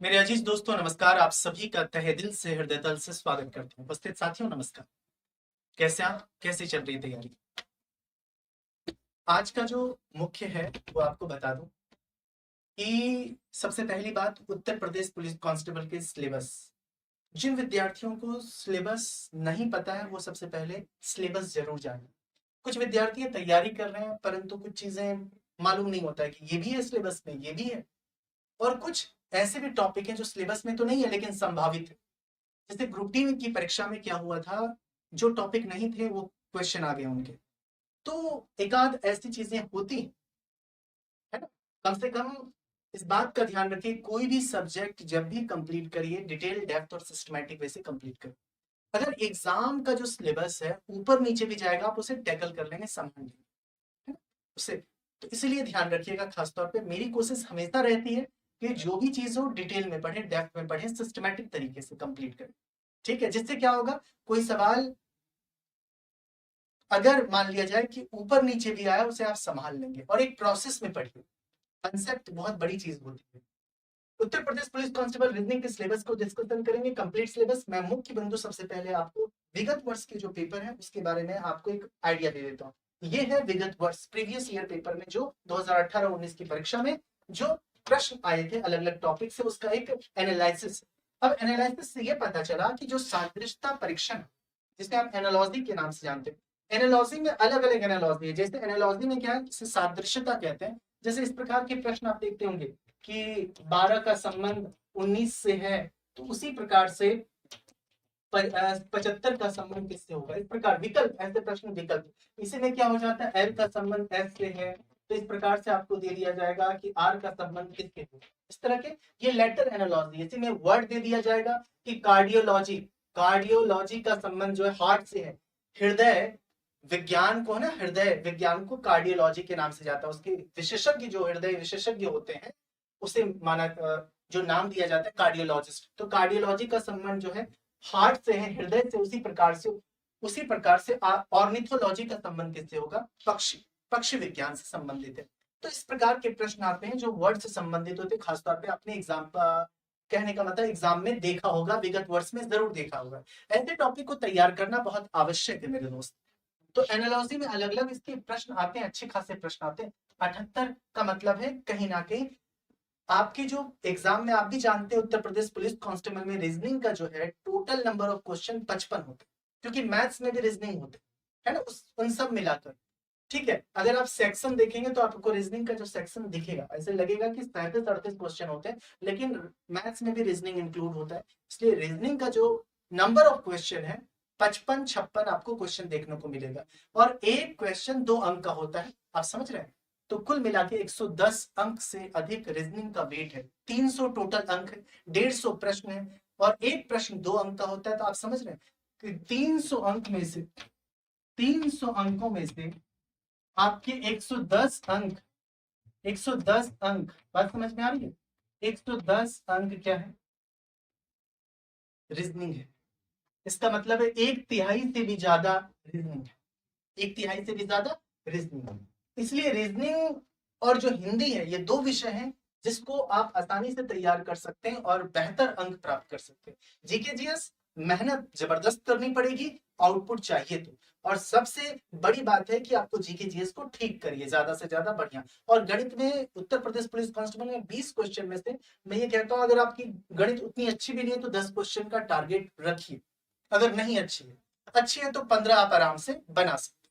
मेरे अजीज दोस्तों नमस्कार। आप सभी का तहे दिल से हृदय तल से स्वागत करता हूँ। उपस्थित साथियों नमस्कार। कैसे आप, कैसे चल रही है तैयारी? आज का जो मुख्य है वो आपको बता दूं कि सबसे पहली बात, उत्तर प्रदेश पुलिस कांस्टेबल के सिलेबस। जिन विद्यार्थियों को सिलेबस नहीं पता है वो सबसे पहले सिलेबस जरूर जाने। कुछ विद्यार्थी तैयारी कर रहे हैं परंतु कुछ चीजें मालूम नहीं होता है कि ये भी है सिलेबस में, ये भी है। और कुछ ऐसे भी टॉपिक हैं जो सिलेबस में तो नहीं है लेकिन संभावित है। जैसे ग्रुप डी की परीक्षा में क्या हुआ था, जो टॉपिक नहीं थे वो क्वेश्चन आ गए उनके। तो एक आध ऐसी चीजें होती है ना। कम से कम इस बात का ध्यान रखिए, कोई भी सब्जेक्ट जब भी कंप्लीट करिए डिटेल डेप्थ और सिस्टमैटिक वे से कंप्लीट करिए। अगर एग्जाम का जो सिलेबस है ऊपर नीचे भी जाएगा आप उसे टैकल कर लेंगे, संभाल लेंगे, है ना उसे। तो इसीलिए ध्यान रखिएगा, खासतौर पे मेरी कोशिश हमेशा रहती है कि जो भी चीज हो डिटेल में पढ़े, डेप्थ में पढ़े, सिस्टमैटिक तरीके से कंप्लीट करें। ठीक है, जिससे क्या होगा, कोई सवाल अगर मान लिया जाए कि ऊपर नीचे भी आया उसे आप संभाल लेंगे। और एक प्रोसेस में पढ़िए, कंसेप्ट बहुत बड़ी चीज होती है। Uttar Pradesh police constable reasoning के सिलेबस को डिस्कशन करेंगे, कंप्लीट सिलेबस। मैं मुख्य बिंदु सबसे पहले आपको विगत वर्ष के जो पेपर है उसके बारे में आपको एक आइडिया दे देता हूँ। ये है विगत वर्ष, प्रीवियस ईयर पेपर में जो 2018-19 की परीक्षा में जो प्रश्न आए थे अलग अलग टॉपिक से, उसका एक एनालिसिस। अब एनालिसिस से ये पता चला कि जो सादृश्यता परीक्षण, जिसमें आप एनालॉजी के नाम से जानते हैं, एनालॉजी में अलग अलग एनालॉजी है। जैसे एनालॉजी में क्या है, जिसे सादृश्यता कहते हैं। जैसे इस प्रकार के प्रश्न आप देखते होंगे कि 12 का संबंध 19 से है, तो उसी प्रकार से 75 का संबंध किससे होगा, इस प्रकार विकल्प, ऐसे प्रश्न विकल्प। इसी में क्या हो जाता है, एल का संबंध एस से है, तो इस प्रकार से आपको दे दिया जाएगा कि आर का संबंध किसके होगा। इस तरह के ये लेटर एनालॉजी। इसी में वर्ड दे दिया जाएगा कि कार्डियोलॉजी, कार्डियोलॉजी का संबंध जो है हार्ट से है। हृदय विज्ञान को है ना, हृदय विज्ञान को कार्डियोलॉजी के नाम से जाता है। उसके विशेषज्ञ जो हृदय विशेषज्ञ होते हैं उसे माना, जो नाम दिया जाता है कार्डियोलॉजिस्ट। तो कार्डियोलॉजी का संबंध जो है हार्ट से है, हृदय से। उसी प्रकार से ऑर्निथोलॉजी का संबंध किससे होगा, पक्षी, पक्षी विज्ञान से संबंधित है। तो इस प्रकार के प्रश्न आते हैं जो वर्ड से संबंधित होते हैं। खासतौर पे अपने एग्जाम, कहने का मतलब एग्जाम में देखा होगा, विगत वर्ष में जरूर देखा होगा। ऐसे टॉपिक को तैयार करना बहुत आवश्यक है मेरे दोस्त। तो एनालॉजी में अलग अलग इसके प्रश्न आते हैं, अच्छे खासे प्रश्न आते हैं। 78 का मतलब है कहीं ना कहीं आपके जो एग्जाम में, आप भी जानते हैं उत्तर प्रदेश पुलिस कांस्टेबल में रीजनिंग का जो है टोटल नंबर ऑफ क्वेश्चन 55 होते हैं, क्योंकि मैथ्स में भी रीजनिंग होते हैं, है ना, उन सब मिलाकर। ठीक है, अगर आप सेक्शन देखेंगे तो आपको रीजनिंग का जो सेक्शन दिखेगा ऐसे लगेगा कि 37-38 क्वेश्चन होते हैं, लेकिन मैथ्स में भी रीजनिंग इंक्लूड होता है। इसलिए रीजनिंग का जो नंबर ऑफ क्वेश्चन है 55-56 आपको क्वेश्चन देखने को मिलेगा। और एक क्वेश्चन 2 अंक का होता है, आप समझ रहे हैं। तो कुल मिला के 110 अंक से अधिक रीजनिंग का वेट है। 300 टोटल अंक है, 150 प्रश्न है, और एक प्रश्न 2 अंक का होता है। तो आप समझ रहे हैं कि 300 अंक में से, 300 अंकों में से आपके 110 अंक, 110 अंक, बात समझ में आ रही है? 110 अंक क्या है, रीजनिंग है। इसका मतलब है एक तिहाई से भी ज्यादा रीजनिंग है, एक तिहाई से भी ज्यादा रीजनिंग है। इसलिए रीजनिंग और जो हिंदी है, ये दो विषय हैं जिसको आप आसानी से तैयार कर सकते हैं और बेहतर अंक प्राप्त कर सकते हैं। जीके जीएस मेहनत जबरदस्त करनी पड़ेगी, आउटपुट चाहिए तो। और सबसे बड़ी बात है कि आपको जीके जीएस को ठीक करिए ज्यादा से ज्यादा, बढ़िया। और गणित में उत्तर प्रदेश पुलिस कांस्टेबल में 20 क्वेश्चन में से मैं ये कहता हूं, अगर आपकी गणित उतनी अच्छी भी नहीं है तो 10 क्वेश्चन का टारगेट रखिए। अगर नहीं अच्छी है, अच्छी है तो 15 आप आराम से बना सकते।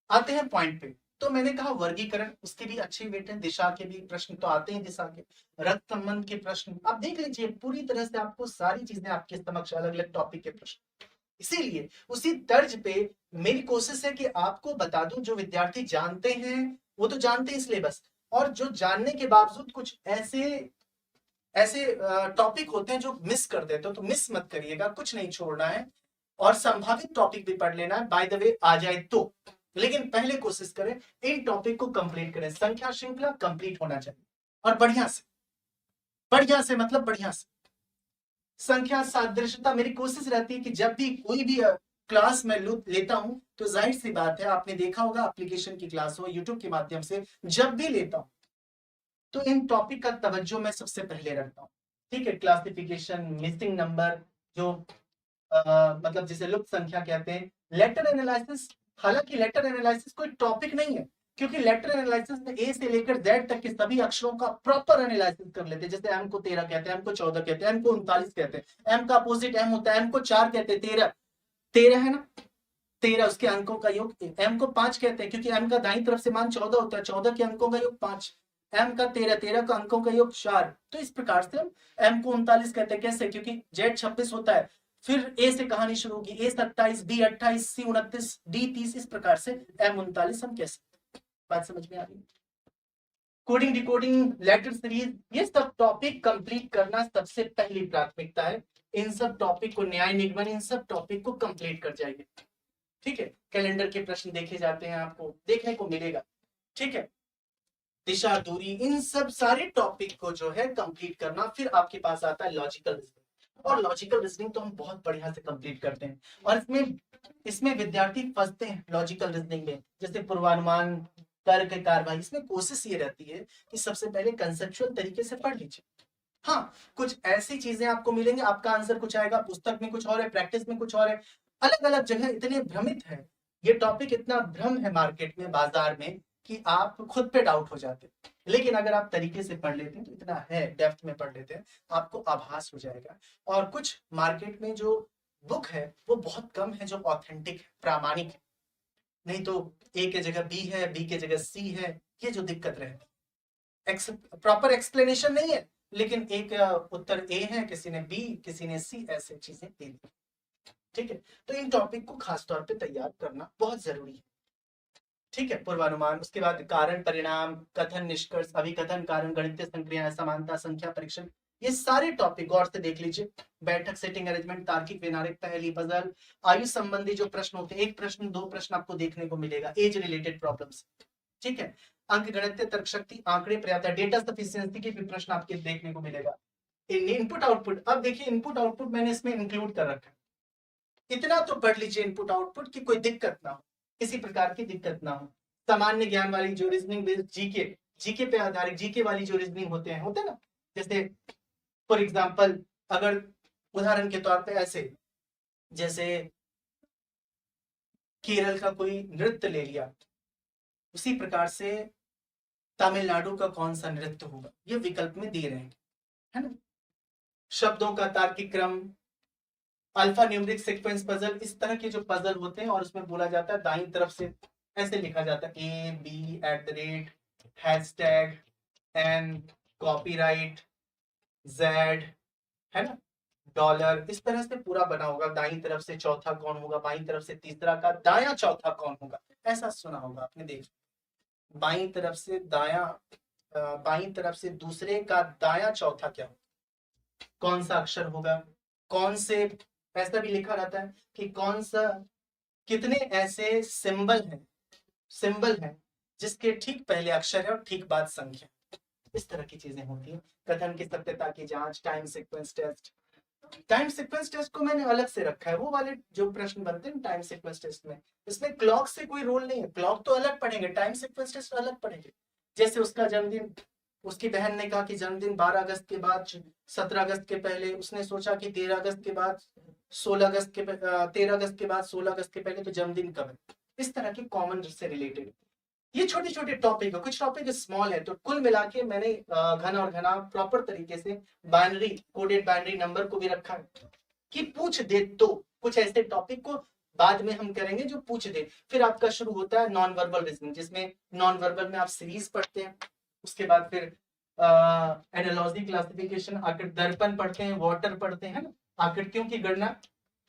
आते हैं पॉइंट पे। तो मैंने कहा वर्गीकरण, उसके भी अच्छे वेट है। दिशा के भी प्रश्न तो आते हैं, दिशा के, रक्त संबंध के प्रश्न आप देख लीजिए। पूरी तरह से आपको सारी चीजें आपके समक्ष, अलग अलग टॉपिक के प्रश्न। इसीलिए उसी तर्ज पे मेरी कोशिश है कि आपको बता दूं, जो विद्यार्थी जानते हैं वो तो जानते हैं सिलेबस, और जो जानने के बावजूद कुछ ऐसे ऐसे टॉपिक होते हैं जो मिस कर देते हो, तो मिस मत करिएगा, कुछ नहीं छोड़ना है। और संभावित टॉपिक भी पढ़ लेना है, बाय द वे आ जाए तो। लेकिन पहले कोशिश करें इन टॉपिक को कंप्लीट करें, संख्या श्रृंखला कंप्लीट होना चाहिए, और बढ़िया से, बढ़िया से मतलब बढ़िया से। संख्या सादृश्यता मेरी कोशिश रहती है कि जब भी कोई भी क्लास में लेता हूं तो जाहिर सी बात है, आपने देखा होगा एप्लीकेशन की क्लास हो, यूट्यूब के माध्यम से जब भी लेता हूं तो इन टॉपिक का तवज्जो मैं सबसे पहले रखता हूं। ठीक है, क्लासिफिकेशन, मिसिंग नंबर, जो मतलब जिसे लुप्त संख्या कहते हैं, लेटर एनालिसिस। हालांकि लेटर एनालिसिस कोई टॉपिक नहीं है, क्योंकि लेटर एनालिसिस में ए से लेकर जेड तक के सभी अक्षरों का प्रॉपर एनालिसिस कर लेते हैं। जैसे एम को 13 कहते हैं, एम को 14 कहते हैं, एम को 39 कहते हैं, एम का अपोजिट एम होता है, एम को 4 कहते हैं, 13 13 है ना, 13 उसके अंकों का योग, एम को 5 कहते हैं क्योंकि एम का दाईं तरफ से मान 14 होता है, 14 के अंकों का योग 5, एम का 13, 13 का अंकों का योग 4। तो इस प्रकार से हम एम को 39 कहते हैं। कैसे? क्योंकि जेड 26 होता है, फिर ए से कहानी शुरू होगी, ए 27, बी 28, सी 29, डी 30, इस प्रकार से एम 39 हम कह सकते हैं। बात समझ में आ रही है? कोडिंग, डिकोडिंग, लेटर सीरीज, ये सब टॉपिक कंप्लीट करना सबसे पहली प्राथमिकता है। इन सब टॉपिक को, न्याय निगमन, इन सब टॉपिक को कंप्लीट कर जाएंगे। ठीक है, कैलेंडर के प्रश्न देखे जाते हैं, आपको देखने को मिलेगा। ठीक है, दिशा, दूरी, इन सब सारे टॉपिक को जो है कंप्लीट करना। फिर आपके पास आता है लॉजिकल रीजनिंग, और लॉजिकल रीजनिंग तो हम बहुत बढ़िया से कंप्लीट करते हैं। और इसमें विद्यार्थी फंसते हैं लॉजिकल रीजनिंग में, जैसे पूर्वानुमान, तर्क, कार्रवाई। इसमें कोशिश ये रहती है कि सबसे पहले कंसेप्चुअल तरीके से पढ़ लीजिए। हाँ, कुछ ऐसी चीजें आपको मिलेंगे, आपका आंसर कुछ आएगा, पुस्तक में कुछ और है, प्रैक्टिस में कुछ और है, अलग अलग जगह इतने भ्रमित है, ये टॉपिक इतना भ्रम है मार्केट में, बाजार में, कि आप खुद पे डाउट हो जाते हैं। लेकिन अगर आप तरीके से पढ़ लेते हैं, तो इतना है, डेप्थ में पढ़ लेते हैं, आपको आभास हो जाएगा। और कुछ मार्केट में जो बुक है वो बहुत कम है जो ऑथेंटिक है, प्रामाणिक है। नहीं तो ए के जगह बी है, बी के जगह सी है, ये जो दिक्कत रहती है। प्रॉपर एक्सप्लेनेशन नहीं है, लेकिन एक उत्तर ए है, किसी ने बी, किसी ने सी, ऐसे चीजें दे दी। ठीक है, तो इन टॉपिक को खास तौर पे तैयार करना बहुत जरूरी है। ठीक है, पूर्वानुमान, उसके बाद कारण परिणाम, कथन निष्कर्ष, अभिकथन, कारण, गणितीय संक्रिया, समानता, संख्या परीक्षण, ये सारे टॉपिक गौर से देख लीजिए। बैठक, सेटिंग अरेंजमेंट, तार्किक, वैनारिक, पहेली, पजल, आयु संबंधी जो प्रश्न होते हैं, एक प्रश्न, दो प्रश्न आपको देखने को मिलेगा, एज रिलेटेड प्रॉब्लम्स। ठीक है, अंक गणित, तर्क शक्ति, आंकड़े, पर्याप्त, डेटा सफिशिएंसी के भी प्रश्न आपके देखने को मिलेगा। इनपुट आउटपुट, अब देखिए इनपुट आउटपुट मैंने इसमें इंक्लूड कर रखा है। इतना तो पढ़ लीजिए इनपुट आउटपुट की कोई दिक्कत ना हो, किसी प्रकार की दिक्कत ना हो। सामान्य ज्ञान वाली जो रीजनिंग बेस्ड, जीके, जीके पे आधारित, जीके वाली जो रीजनिंग होते हैं ना, जैसे फॉर एग्जांपल, अगर उदाहरण के तौर पे ऐसे, जैसे केरल का कोई नृत्य ले लिया, उसी प्रकार से तमिलनाडु का कौन सा नृत्य होगा, ये विकल्प में दे रहे हैं, है ना। शब्दों का तार्किक क्रम, अल्फा न्यूमेरिक सीक्वेंस पजल, इस तरह के जो पजल होते हैं, और उसमें बोला जाता है दाईं तरफ से ऐसे लिखा जाता है AB@, hashtag N, copyright, Z, है ना, डॉलर, इस तरह से पूरा बना होगा। दाईं तरफ से चौथा कौन होगा, बाईं तरफ से तीसरा का, दायां चौथा कौन होगा, ऐसा सुना होगा आपने, देख, बाईं तरफ से दायां, बाईं तरफ से दूसरे का दायां चौथा क्या होगा, कौन सा अक्षर होगा, कौन से, ऐसा भी लिखा रहता है कि कौन सा, कितने ऐसे सिंबल हैं जिसके ठीक पहले अक्षर है और ठीक बाद संख्या, इस तरह की चीजें होती हैं। कथन की सत्यता की जांच, time sequence test. Time sequence test को मैंने अलग से रखा है, वो वाले जो प्रश्न बनते हैं टाइम सीक्वेंस टेस्ट में, इसमें क्लॉक से कोई रोल नहीं है, क्लॉक तो अलग पढ़ेंगे, टाइम सीक्वेंस टेस्ट अलग पढ़ेंगे। जैसे उसका जन्मदिन, उसकी बहन ने कहा कि जन्मदिन 12 अगस्त के बाद 17 अगस्त के पहले, उसने सोचा कि 13 अगस्त के बाद 16 अगस्त के 13 अगस्त के बाद 16 अगस्त के पहले, तो जन्मदिन कब है, इस तरह के कॉमन से रिलेटेड। ये छोटे छोटे टॉपिक है, कुछ टॉपिक स्मॉल है, तो कुल मिला के मैंने घना और घना प्रॉपर तरीके से बाइनरी, कोडेड बाइनरी नंबर को भी रखा है कि पूछ दे, तो कुछ ऐसे टॉपिक को बाद में हम करेंगे जो पूछ दे। फिर आपका शुरू होता है नॉन वर्बल रीजनिंग, जिसमें नॉन वर्बल में आप सीरीज पढ़ते हैं, उसके बाद फिर एनालॉजी, क्लासिफिकेशन, आकृति दर्पण पढ़ते हैं, वाटर पढ़ते हैं, आकृतियों की गणना,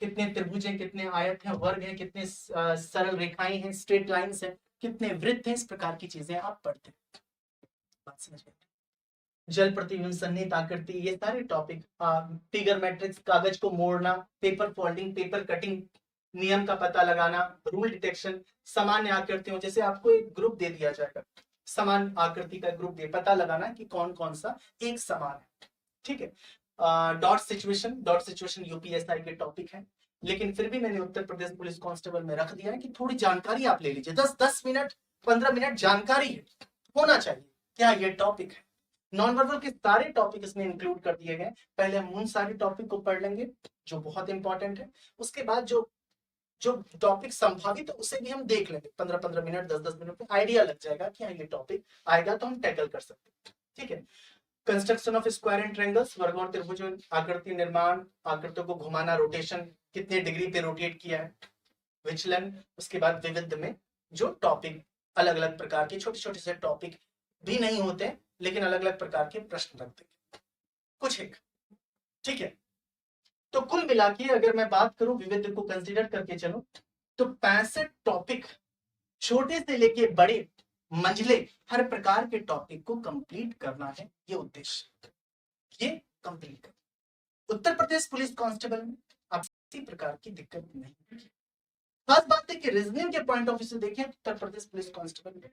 कितने त्रिभुज हैं, कितने आयत हैं, वर्ग हैं, कितने सरल रेखाएं हैं, स्ट्रेट लाइंस हैं, कितने वृत्त हैं, इस प्रकार की चीजें आप पढ़ते हैं। बात समझ में? जल प्रतिबिंब, सन्निहित आकृति, ये सारे टॉपिक, फिगर मैट्रिक्स, कागज को मोड़ना, पेपर फोल्डिंग, पेपर कटिंग, नियम का पता लगाना, रूल डिटेक्शन, सामान्य आकृतियों, जैसे आपको एक ग्रुप दे दिया जाएगा, समान आकृति का ग्रुप दे, पता लगाना कि कौन कौन सा एक समान है। ठीक है, डॉट सिचुएशन यूपीएसआई के टॉपिक है, लेकिन फिर भी मैंने उत्तर प्रदेश पुलिस कांस्टेबल में रख दिया है कि थोड़ी जानकारी आप ले लीजिए, 10 मिनट 15 मिनट जानकारी है, होना चाहिए क्या ये टॉपिक है। नॉन वर्बल के सारे टॉपिक इसमें इंक्लूड कर दिए गए। पहले हम उन सारे टॉपिक को पढ़ लेंगे जो बहुत इंपॉर्टेंट है, उसके बाद जो जो टॉपिक संभावित है उसे भी हम देख लेंगे। 15-15 मिनट 10-10 मिनट में आइडिया लग जाएगा कि हाँ ये टॉपिक आएगा तो हम टैकल कर सकते हैं। ठीक है, construction of square and triangles, वर्ग और त्रिभुजों आकृति निर्माण, आकृतियों को घुमाना, रोटेशन कितने डिग्री पे रोटेट किया है, विचलन, उसके बाद विविध में जो टॉपिक अलग अलग प्रकार के छोटे छोटे से टॉपिक भी नहीं होते लेकिन अलग अलग प्रकार के प्रश्न रखते हैं कुछ एक। ठीक है, तो कुल मिला के अगर मैं बात करूं विविध को कंसीडर करके चलो तो 65 टॉपिक छोटे से लेके बड़े मंजिले हर प्रकार के टॉपिक को कंप्लीट करना है ये उद्देश्य, ये कंप्लीट कर। उत्तर प्रदेश पुलिस कांस्टेबल में अब किसी प्रकार की दिक्कत नहीं। खास बात है कि रीजनिंग के पॉइंट ऑफ व्यू से देखें उत्तर प्रदेश पुलिस कांस्टेबल में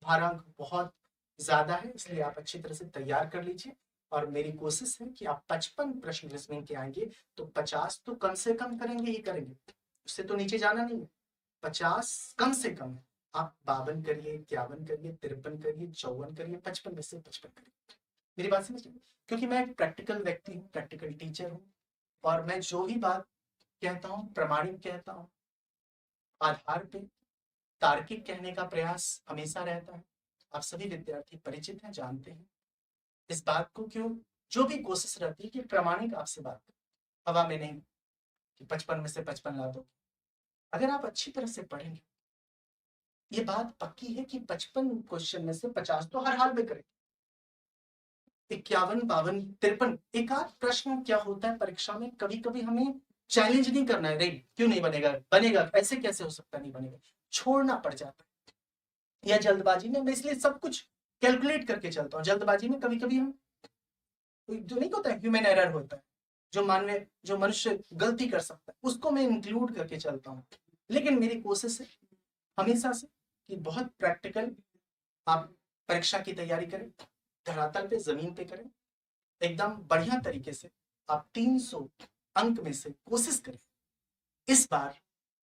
भारांक बहुत ज्यादा है, इसलिए आप अच्छी तरह से तैयार कर लीजिए। और मेरी कोशिश है कि आप 55 प्रश्न रीजनिंग के आएंगे तो 50 तो कम से कम करेंगे ही करेंगे, उससे तो नीचे जाना नहीं है। 50 कम से कम है, आप 52 करिए, 51 करिए, 53 करिए, 54 करिए, 55 में से 55 करिए। मेरी बात समझिए, क्योंकि मैं एक प्रैक्टिकल व्यक्ति हूँ, प्रैक्टिकल टीचर हूँ, और मैं जो भी बात कहता हूँ प्रमाणिक कहता हूँ, आधार पे तार्किक कहने का प्रयास हमेशा रहता है। आप सभी विद्यार्थी परिचित हैं, जानते हैं इस बात को, क्यों जो भी कोशिश रहती है कि प्रामाणिक आपसे बात करें, हवा में नहीं कि 55 में से 55 ला दो। अगर आप अच्छी तरह से पढ़ेंगे ये बात पक्की है कि 55 क्वेश्चन में से 50 तो हर हाल में करें। 51, 52, 53 एक आध प्रश्न क्या होता है परीक्षा में, कभी कभी हमें चैलेंज नहीं करना है, रे क्यों नहीं बनेगा, बनेगा ऐसे कैसे हो सकता नहीं बनेगा, छोड़ना पड़ जाता है। या जल्दबाजी में, मैं इसलिए सब कुछ कैलकुलेट करके चलता हूँ। जल्दबाजी में कभी कभी हम जो नहीं होता है ह्यूमन एरर होता है, जो मनुष्य गलती कर सकता है उसको मैं इंक्लूड करके चलता हूँ। लेकिन मेरी कोशिश है हमेशा से कि बहुत प्रैक्टिकल आप परीक्षा की तैयारी करें, धरातल पे जमीन पे करें, एकदम बढ़िया तरीके से आप 300 अंक में से कोशिश करें। इस बार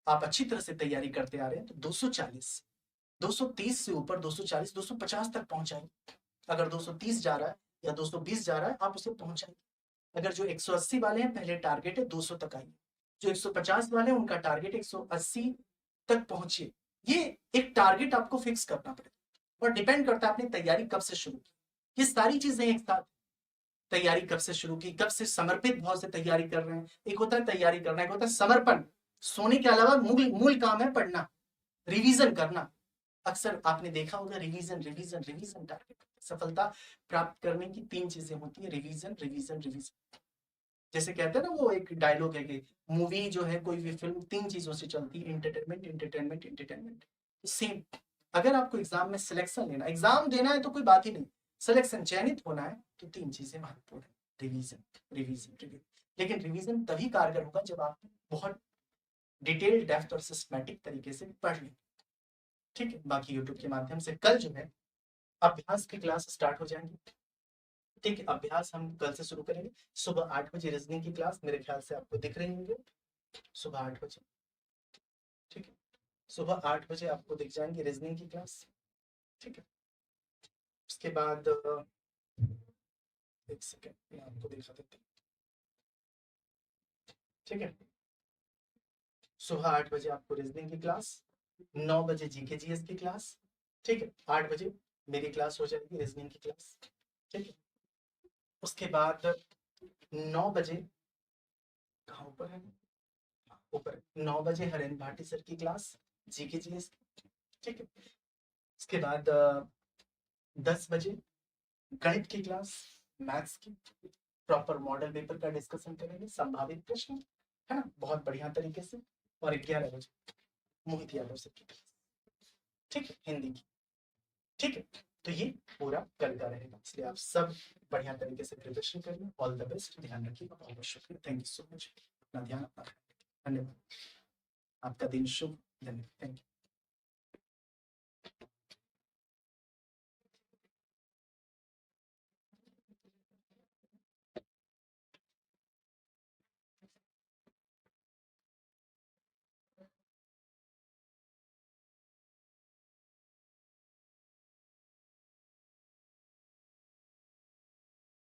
आप अच्छी तरह से तैयारी करते आ रहे हैं तो 240, 230 से ऊपर 240, 250 तक पहुंचाएंगे। अगर 230 जा रहा है या 220 जा रहा है आप उसे पहुंचाएंगे। अगर जो 180 वाले हैं पहले टारगेट है 200 तक आइए, जो 150 वाले हैं उनका टारगेट 180 तक पहुंचिए। ये एक टारगेट आपको फिक्स करना पड़ेगा और डिपेंड करता है आपने तैयारी कब से शुरू की। ये सारी चीजें एक साथ, तैयारी कब से शुरू की, कब से समर्पित भाव से तैयारी कर रहे हैं। एक होता है तैयारी करना, एक होता है समर्पण। सोने के अलावा मूल काम है पढ़ना, रिवीजन करना। अक्सर आपने देखा होगा रिवीजन रिवीजन रिवीजन टारगेट। सफलता प्राप्त करने की 3 चीजें होती है, रिवीजन रिवीजन रिवीजन। जैसे कहते हैं ना वो एक डायलॉग है कि मूवी जो है कोई भी फिल्म 3 चीजों से चलती है, एंटरटेनमेंट एंटरटेनमेंट एंटरटेनमेंट। सेम अगर आपको एग्जाम में सिलेक्शन लेना, एग्जाम देना है तो कोई बात ही नहीं, सिलेक्शन चयनित होना है तो 3 चीजें महत्वपूर्ण है, रिवीजन रिवीजन रिवीजन। लेकिन रिवीजन तभी कारगर होगा जब आप बहुत डिटेल्ड डेप्थ और सिस्टमैटिक तरीके से पढ़ लें। ठीक है, बाकी यूट्यूब के माध्यम से कल जो है अभ्यास की क्लास स्टार्ट हो जाएंगी। ठीक है, अभ्यास हम कल से शुरू करेंगे। सुबह 8 बजे रीजनिंग की क्लास मेरे ख्याल से आपको दिख रही होंगे, सुबह 8 बजे। ठीक है, सुबह 8 बजे आपको दिख जाएंगे रीजनिंग की क्लास। ठीक है, उसके बाद एक सेकेंड मैं आपको दिखा देता हूँ। ठीक है, सुबह 8 बजे आपको रीजनिंग की क्लास, 9 बजे जीके जीएस की क्लास। ठीक है, 8 बजे मेरी क्लास हो जाएगी रीजनिंग की क्लास। ठीक है, उसके बाद 9 बजे कहाँ ऊपर है, ऊपर 9 बजे हरेन भाटी सर की क्लास जीके जीएस। ठीक है, उसके बाद 10 बजे गणित की क्लास, मैथ्स की प्रॉपर मॉडल पेपर का डिस्कशन करेंगे, संभावित प्रश्न है ना बहुत बढ़िया तरीके से। और 11 बजे मोहित यादव सर की क्लास, ठीक है, हिंदी की। ठीक है, तो ये पूरा कल का रहेगा, इसलिए आप सब बढ़िया तरीके से प्रिपरेशन करिए। ऑल द बेस्ट, ध्यान रखिए, बहुत बहुत शुक्रिया, थैंक यू सो मच, अपना ध्यान अपना, धन्यवाद, आपका दिन शुभ, धन्यवाद, थैंक यू।